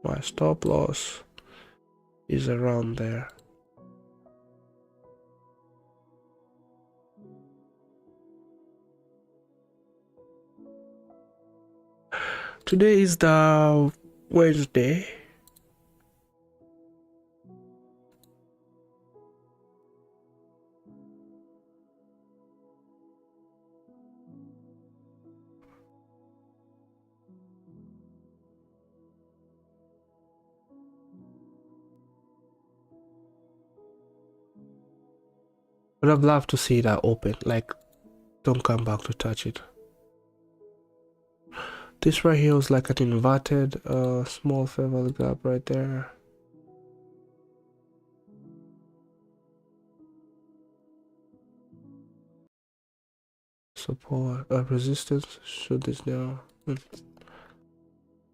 My stop loss is around there. Today is the Wednesday. Would have loved to see that open. Like, don't come back to touch it. This right here was like an inverted small fair value gap right there. Support resistance. Shoot this down.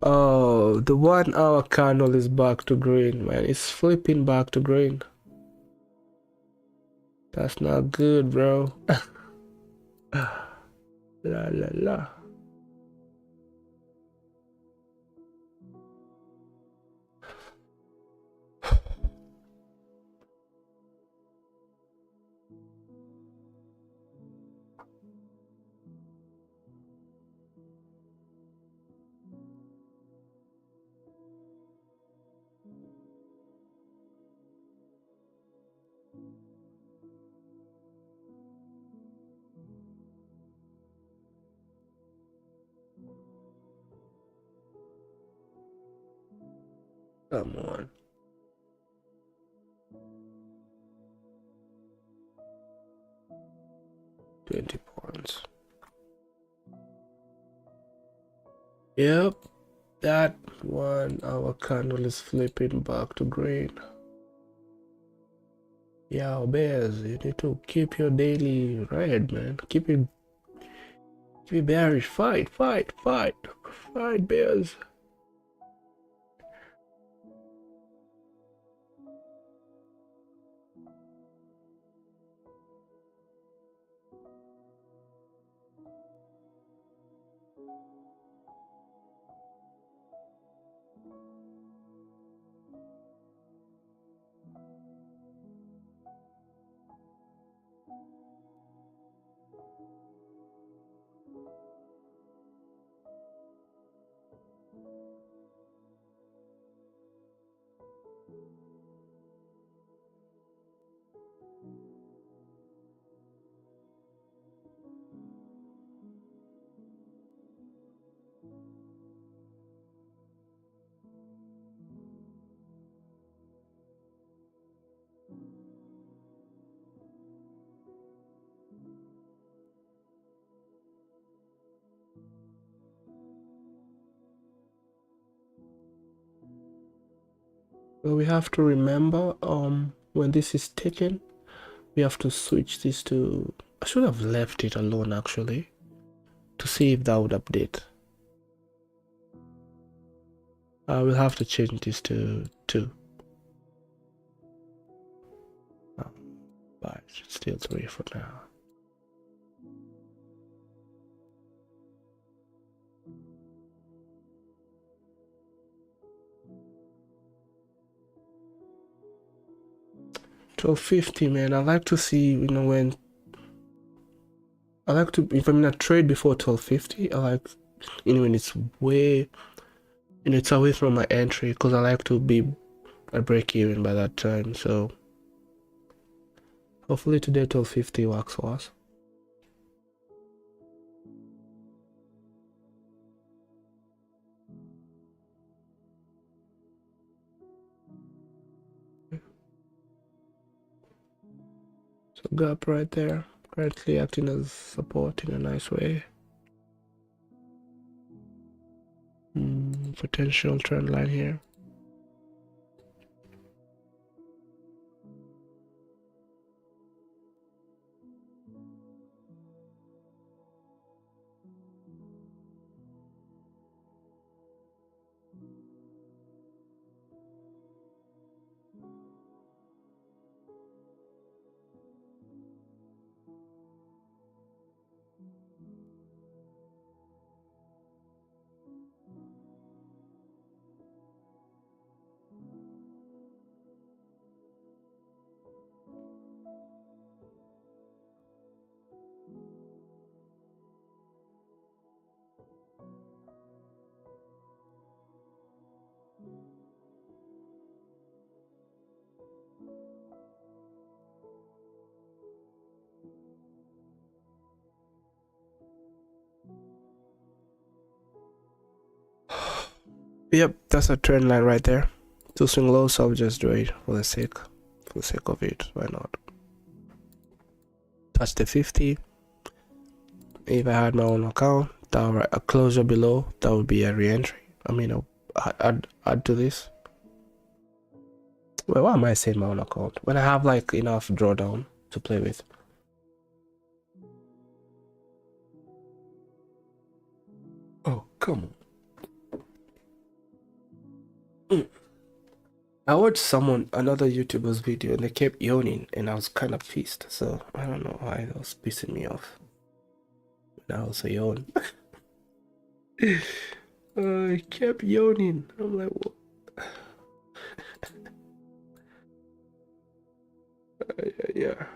Oh, the 1 hour candle is back to green, man. It's flipping back to green. That's not good, bro. La la la. Come on. £20. Yep, that 1 hour candle is flipping back to green. Yeah, bears, you need to keep your daily red, man. Keep it bearish. Fight, bears. Well, we have to remember when this is taken, we have to switch this to, I should have left it alone actually, to see if that would update. We'll have to change this to 2. But it's still 3 for now. $12.50, man. I like to see, you know, when I like to, if I'm in a trade before $12.50, I like, you know, when it's way, you know, it's away from my entry, because I like to be a break even by that time. So hopefully today $12.50 works for us. So gap right there, currently acting as support in a nice way. Potential trend line here. Yep, that's a trend line right there. To swing low, so I'll just do it for the sake of it. Why not? Touch the 50. If I had my own account, that would a closure below, that would be a re-entry. I mean, I'll add to this. Well, why am I saying my own account when I have like enough drawdown to play with? Oh, come on. I watched another YouTuber's video, and they kept yawning, and I was kind of pissed. So I don't know why that was pissing me off. When I also yawn. I kept yawning. I'm like, what? Yeah.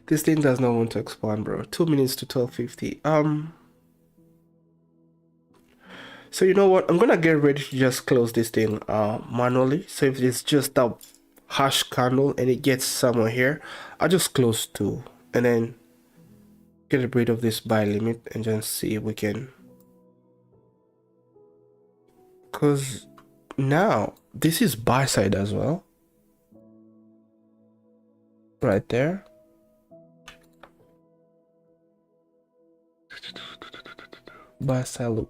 This thing does not want to expand, bro. 2 minutes to 12:50. So you know what? I'm gonna get ready to just close this thing manually. So if it's just a hash candle and it gets somewhere here, I'll just close 2 and then get rid of this buy limit and just see if we can. Because now this is buy side as well. Right there. Buy side,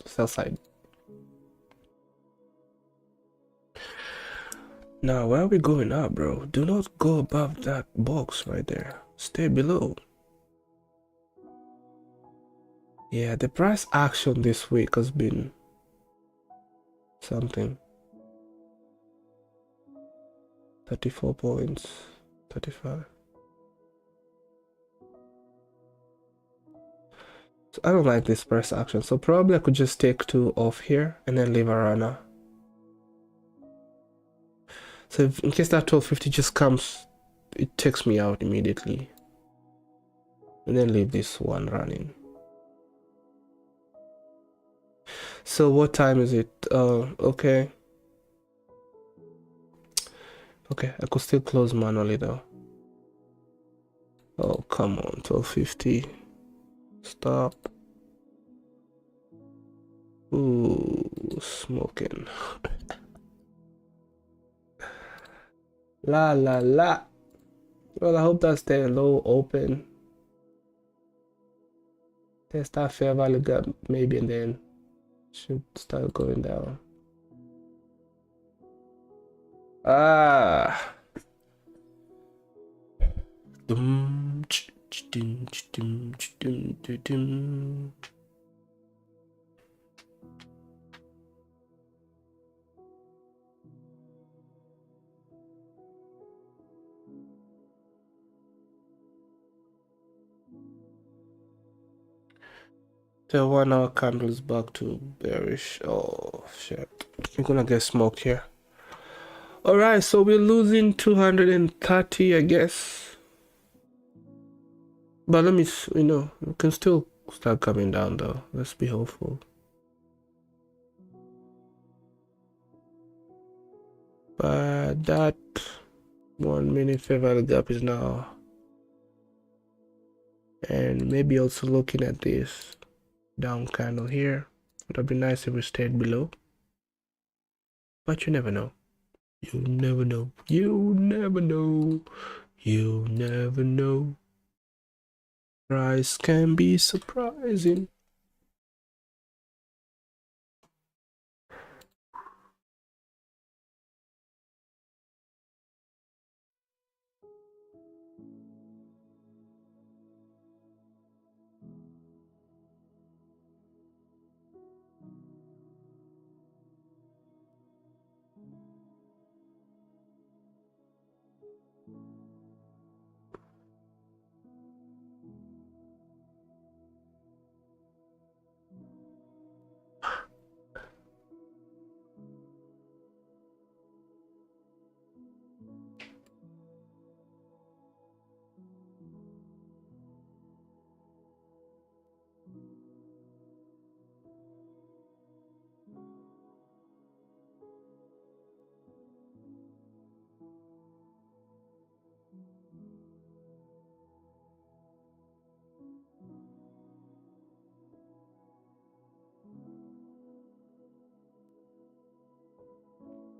sell side. Now, where are we going up, bro? Do not go above that box right there. Stay below. Yeah, the price action this week has been something. 34 points, 35. So I don't like this price action, so probably I could just take 2 off here and then leave a runner. So if, in case that 1250 just comes, it takes me out immediately. And then leave this one running. So what time is it? Okay. Okay, I could still close manually though. Oh, come on, 1250. Stop. Ooh, smoking. La la la. Well, I hope that stay low open. Test that fair value gap maybe, and then should start going down. Ah. Dum, dum, dum, dum, dum, dum. The 1 hour candle is back to bearish. Oh shit. We're gonna get smoked here. Alright, so we're losing 230, I guess. But let me, we can still start coming down though. Let's be hopeful. But that 1 minute fair value gap is now. And maybe also looking at this down candle here. It would be nice if we stayed below. But you never know. You never know. You never know. You never know. Price can be surprising.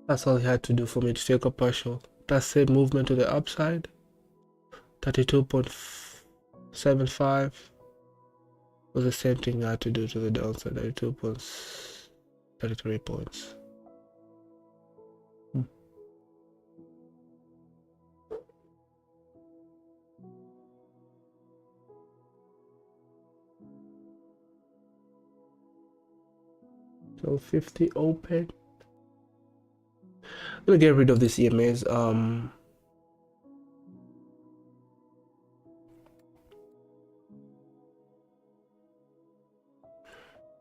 That's all he had to do for me to take a partial. That same movement to the upside. 32.75 was the same thing I had to do to the downside. 32.33 points. So 50 open. I'm gonna get rid of these EMAs.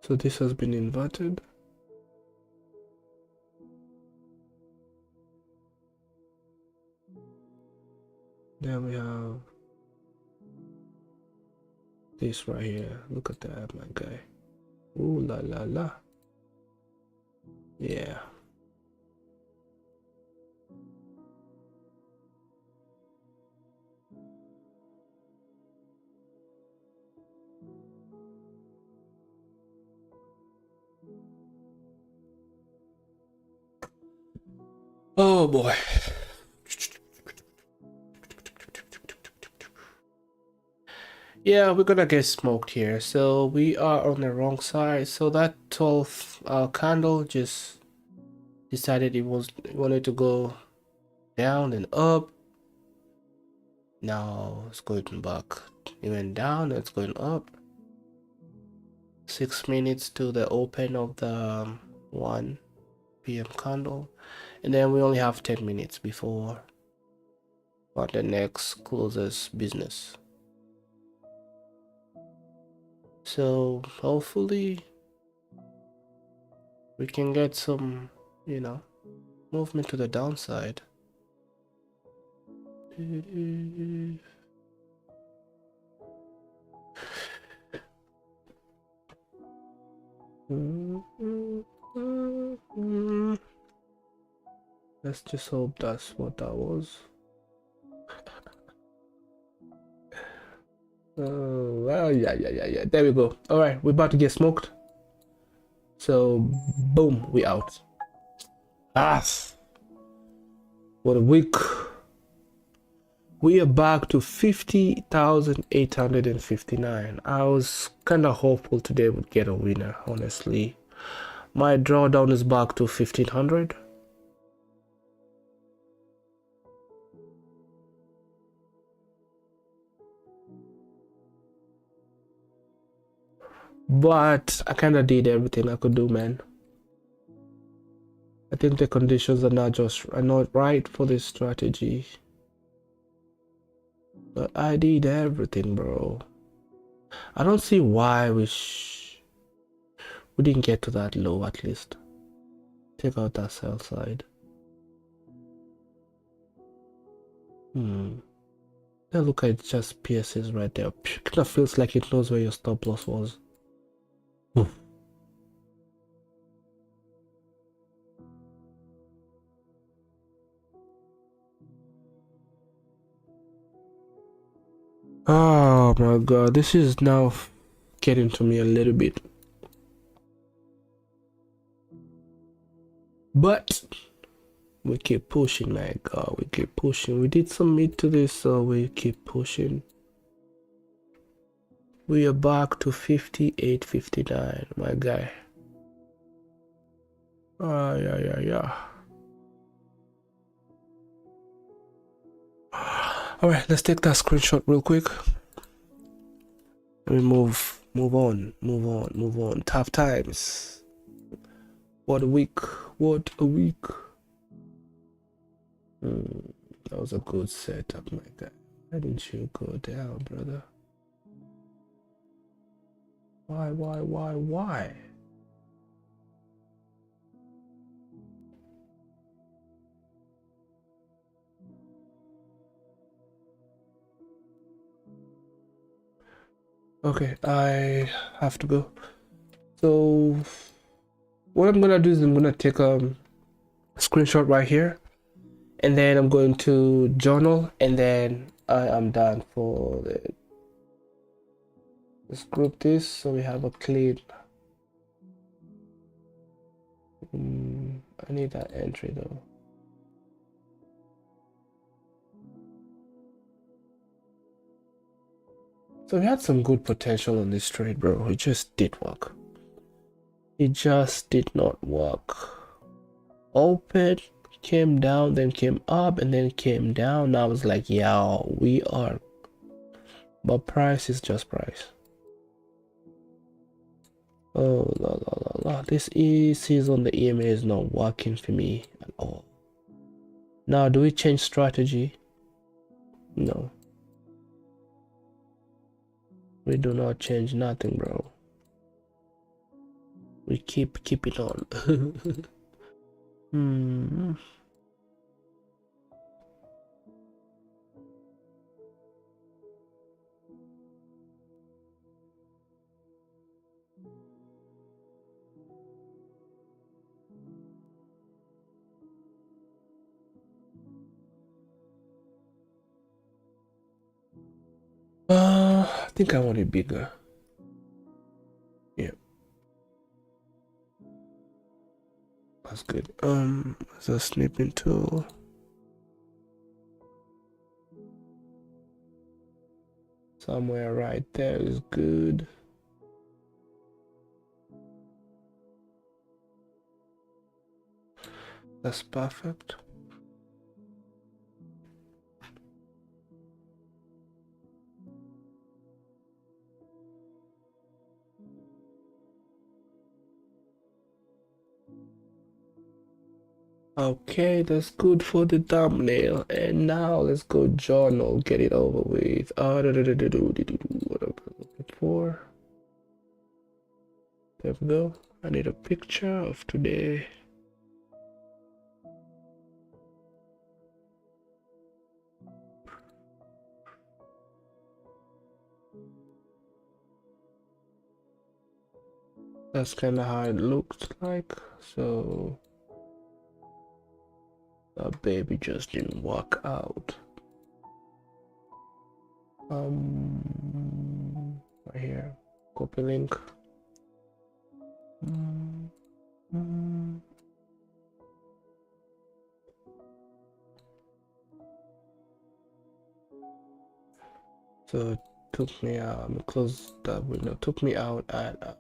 So this has been inverted. Then we have this right here. Look at that, my guy. Ooh la la la. Yeah. Oh boy. Yeah, we're gonna get smoked here. So we are on the wrong side. So that 12 candle just decided it wanted to go down and up. Now it's going back. It went down, it's going up. 6 minutes to the open of the 1 p.m. candle, and then we only have 10 minutes before FundedNext closes business. So hopefully we can get some, movement to the downside. Let's just hope that's what that was. Well, yeah. There we go. All right, we're about to get smoked. So, boom, we out. Ah, what a week. We are back to 50,859. I was kind of hopeful today would get a winner, honestly. My drawdown is back to 1,500. But I kind of did everything I could do, man. I think the conditions are not right for this strategy. But I did everything, bro. I don't see why we didn't get to that low at least. Take out that sell side. Now look at it, just pierces right there. Kind of feels like it knows where your stop loss was. Oh my god, this is now getting to me a little bit. But we keep pushing, my god, we keep pushing. We did submit to this, so we keep pushing. We are back to 58.59, my guy. Yeah. Alright, let's take that screenshot real quick. Let me move on. Tough times. What a week. That was a good setup, my guy. Why didn't you go down, brother? Why? Okay, I have to go. So what I'm gonna do is I'm gonna take a screenshot right here, and then I'm going to journal, and then I am done for the. Let's group this so we have a clean. I need that entry though. So we had some good potential on this trade, bro. It just didn't work. It just did not work. Open, came down, then came up, and then came down. Now it's like, yeah, we are. But price is just price. Oh, la. This ECs on the EMA is not working for me at all. Now, do we change strategy? No. We do not change nothing, bro. We keep it on. I think I want it bigger. Yeah. That's good. It's a snipping tool. Somewhere right there is good. That's perfect. Okay, that's good for the thumbnail. And now let's go journal, get it over with. What I'm looking for. There we go. I need a picture of today. That's kind of how it looked like. So that baby just didn't work out. Right here, copy link. So it took me out, close that window, took me out at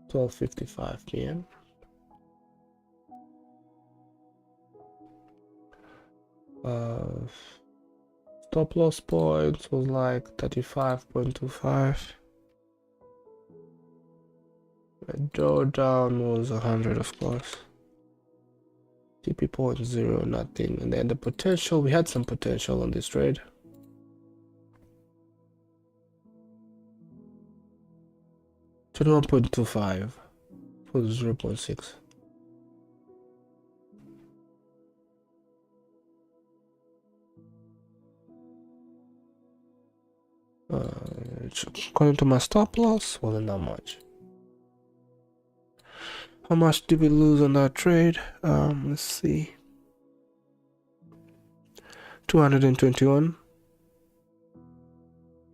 12:55 p.m. Stop loss points was like 35.25. Drawdown was 100, of course. TP point 0, nothing. And then the potential, we had some potential on this trade. $21.25 for 0.6. According to my stop loss, wasn't that much. How much did we lose on that trade? Let's see. 221.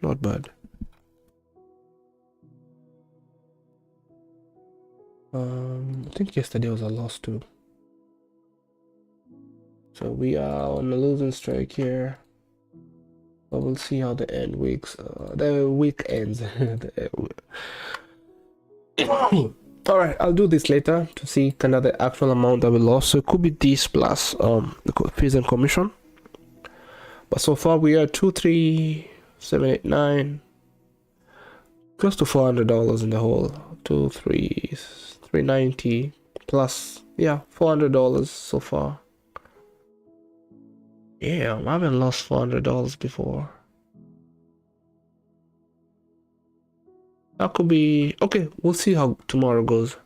Not bad. I think yesterday was a loss too. So we are on a losing streak here. But we'll see how the week ends. All right, I'll do this later to see kind of the actual amount that we lost. So it could be this plus the fees and commission. But so far we are 23789, close to $400 in the hole. 390 plus, yeah, $400 so far. Yeah, I haven't lost $400 before. That could be okay. We'll see how tomorrow goes.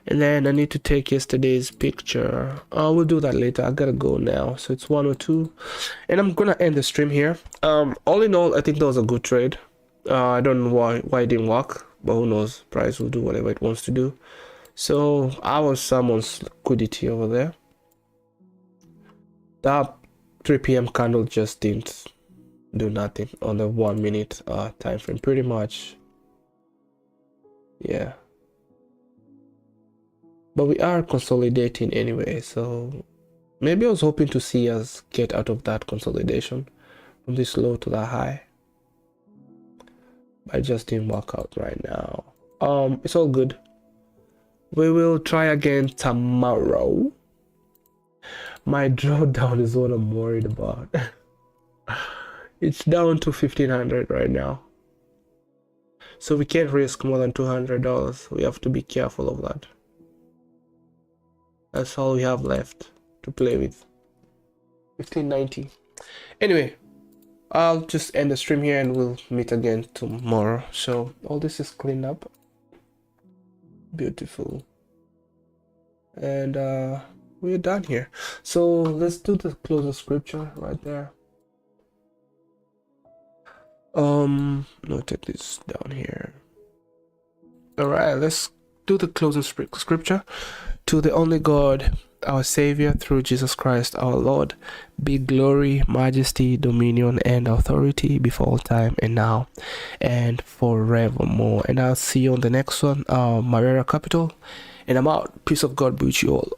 And then I need to take yesterday's picture. We'll do that later. I gotta go now. So it's 1:02, and I'm gonna end the stream here. All in all, I think that was a good trade. I don't know why it didn't work, but who knows? Price will do whatever it wants to do. So I was someone's liquidity over there. That 3 p.m. candle just didn't do nothing on the 1 minute time frame, pretty much. Yeah, but we are consolidating anyway, so maybe I was hoping to see us get out of that consolidation from this low to that high, but it just didn't work out right now. It's all good. We will try again tomorrow. My drawdown is what I'm worried about. It's down to 1,500 right now, so we can't risk more than $200. We have to be careful of that. That's all we have left to play with. 1590. Anyway, I'll just end the stream here and we'll meet again tomorrow. So all this is cleaned up. Beautiful. And we're done here. So let's do the closing scripture right there. No, take this down here. All right, let's do the closing scripture. To the only God, our Savior, through Jesus Christ our Lord, be glory, majesty, dominion, and authority before all time and now and forevermore. And I'll see you on the next one, Marera Capital. And I'm out. Peace of God be with you all.